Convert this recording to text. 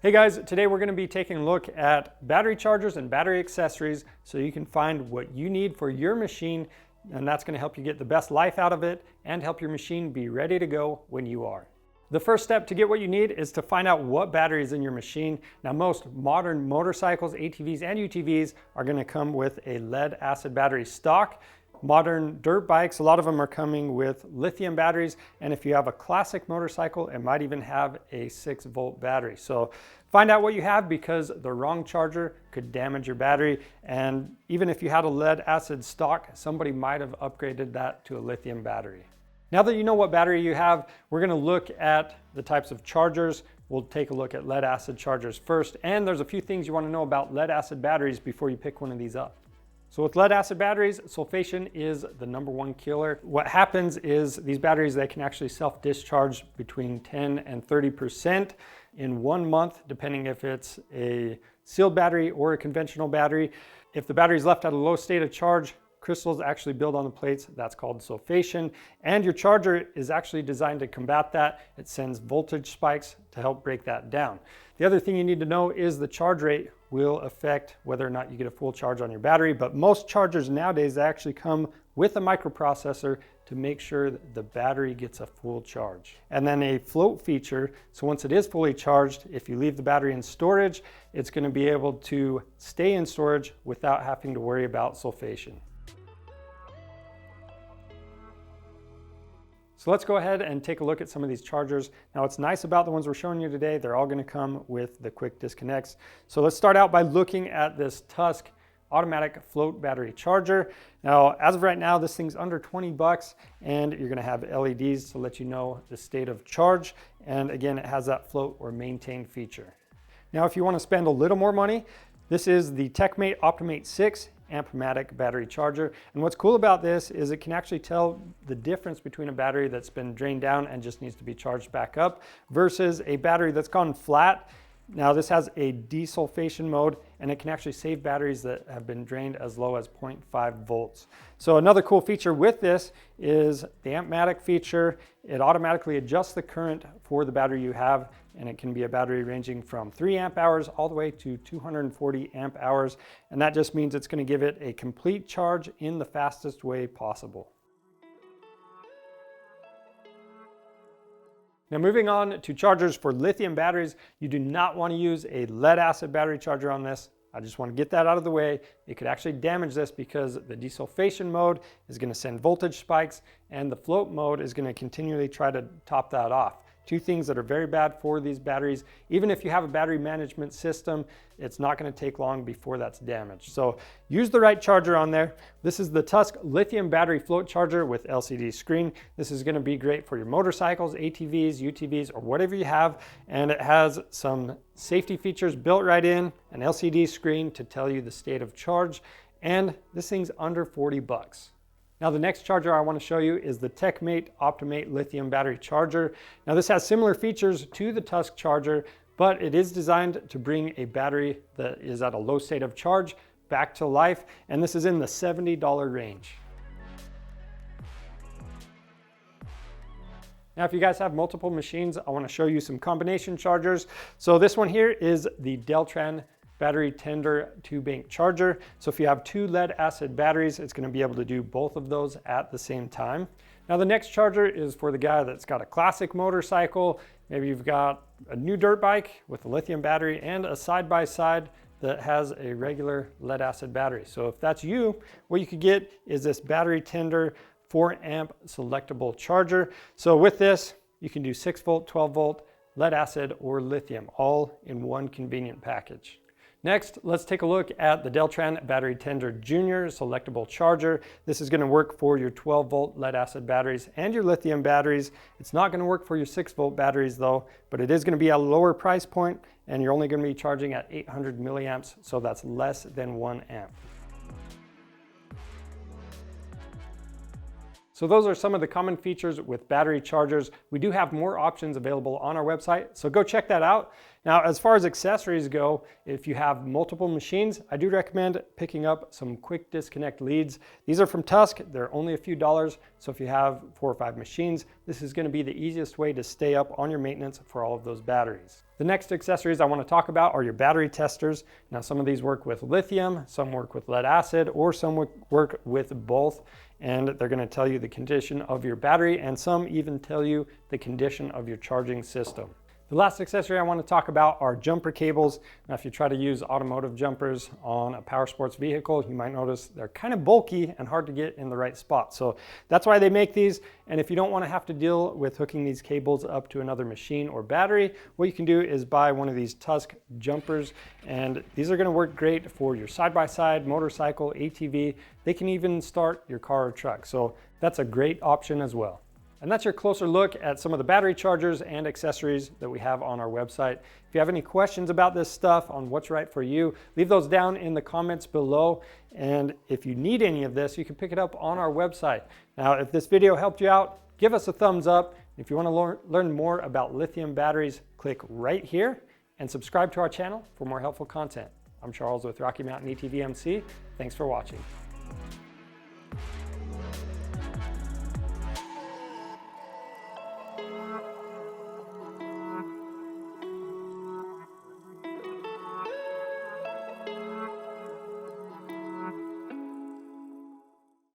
Hey guys, today we're going to be taking a look at battery chargers and battery accessories so you can find what you need for your machine, and that's going to help you get the best life out of it and help your machine be ready to go when you are. The first step to get what you need is to find out what battery is in your machine. Now most modern motorcycles, ATVs and UTVs are going to come with a lead acid battery stock. Modern dirt bikes, a lot of them are coming with lithium batteries, and if you have a classic motorcycle, it might even have a 6-volt battery. So find out what you have, because the wrong charger could damage your battery, and even if you had a lead acid stock, somebody might have upgraded that to a lithium battery. Now that you know what battery you have, we're going to look at the types of chargers. We'll take a look at lead acid chargers first, and there's a few things you want to know about lead acid batteries before you pick one of these up. So with lead acid batteries, sulfation is the #1 killer. What happens is these batteries, they can actually self-discharge between 10 and 30% in 1 month, depending if it's a sealed battery or a conventional battery. If the battery is left at a low state of charge, crystals actually build on the plates. That's called sulfation. And your charger is actually designed to combat that. It sends voltage spikes to help break that down. The other thing you need to know is the charge rate will affect whether or not you get a full charge on your battery, but most chargers nowadays actually come with a microprocessor to make sure that the battery gets a full charge. And then a float feature, so once it is fully charged, if you leave the battery in storage, it's going to be able to stay in storage without having to worry about sulfation. So let's go ahead and take a look at some of these chargers. Now what's nice about the ones we're showing you today, they're all going to come with the quick disconnects. So let's start out by looking at this Tusk automatic float battery charger. Now as of right now, this thing's under 20 bucks, and you're going to have LEDs to let you know the state of charge. And again, it has that float or maintain feature. Now if you want to spend a little more money, this is the TechMate Optimate 6 Amp-matic battery charger. And what's cool about this is it can actually tell the difference between a battery that's been drained down and just needs to be charged back up versus a battery that's gone flat. Now this has a desulfation mode, and it can actually save batteries that have been drained as low as 0.5 volts. So another cool feature with this is the Amp-matic feature. It automatically adjusts the current for the battery you have, and it can be a battery ranging from 3 amp hours all the way to 240 amp hours. And that just means it's going to give it a complete charge in the fastest way possible. Now moving on to chargers for lithium batteries, you do not want to use a lead acid battery charger on this. I just want to get that out of the way. It could actually damage this because the desulfation mode is going to send voltage spikes, and the float mode is going to continually try to top that off. Two things that are very bad for these batteries. Even if you have a battery management system, it's not going to take long before that's damaged. So use the right charger on there. This is the Tusk lithium battery float charger with LCD screen. This is going to be great for your motorcycles, ATVs, UTVs, or whatever you have. And it has some safety features built right in, an LCD screen to tell you the state of charge. And this thing's under 40 bucks. Now the next charger I want to show you is the TechMate Optimate lithium battery charger. Now this has similar features to the Tusk charger, but it is designed to bring a battery that is at a low state of charge back to life, and this is in the $70 range. Now if you guys have multiple machines, I want to show you some combination chargers. So this one here is the Deltran battery tender 2-bank charger. So if you have 2 lead acid batteries, it's going to be able to do both of those at the same time. Now the next charger is for the guy that's got a classic motorcycle. Maybe you've got a new dirt bike with a lithium battery and a side-by-side that has a regular lead acid battery. So if that's you, what you could get is this battery tender 4-amp selectable charger. So with this, you can do 6-volt, 12-volt, lead acid, or lithium, all in one convenient package. Next, let's take a look at the Deltran Battery Tender Junior Selectable Charger. This is going to work for your 12-volt lead acid batteries and your lithium batteries. It's not going to work for your 6-volt batteries though, but it is going to be at a lower price point, and you're only going to be charging at 800 milliamps, so that's less than 1 amp. So those are some of the common features with battery chargers. We do have more options available on our website, so go check that out. Now, as far as accessories go, if you have multiple machines, I do recommend picking up some quick disconnect leads. These are from Tusk. They're only a few dollars. So if you have 4 or 5 machines, this is going to be the easiest way to stay up on your maintenance for all of those batteries. The next accessories I want to talk about are your battery testers. Now, some of these work with lithium, some work with lead acid, or some work with both. And they're going to tell you the condition of your battery, and some even tell you the condition of your charging system. The last accessory I want to talk about are jumper cables. Now, if you try to use automotive jumpers on a power sports vehicle, you might notice they're kind of bulky and hard to get in the right spot. So that's why they make these. And if you don't want to have to deal with hooking these cables up to another machine or battery, what you can do is buy one of these Tusk jumpers. And these are going to work great for your side-by-side, motorcycle, ATV. They can even start your car or truck. So that's a great option as well. And that's your closer look at some of the battery chargers and accessories that we have on our website. If you have any questions about this stuff on what's right for you, leave those down in the comments below. And if you need any of this, you can pick it up on our website. Now, if this video helped you out, give us a thumbs up. If you want to learn more about lithium batteries, click right here and subscribe to our channel for more helpful content. I'm Charles with Rocky Mountain ATV MC. Thanks for watching.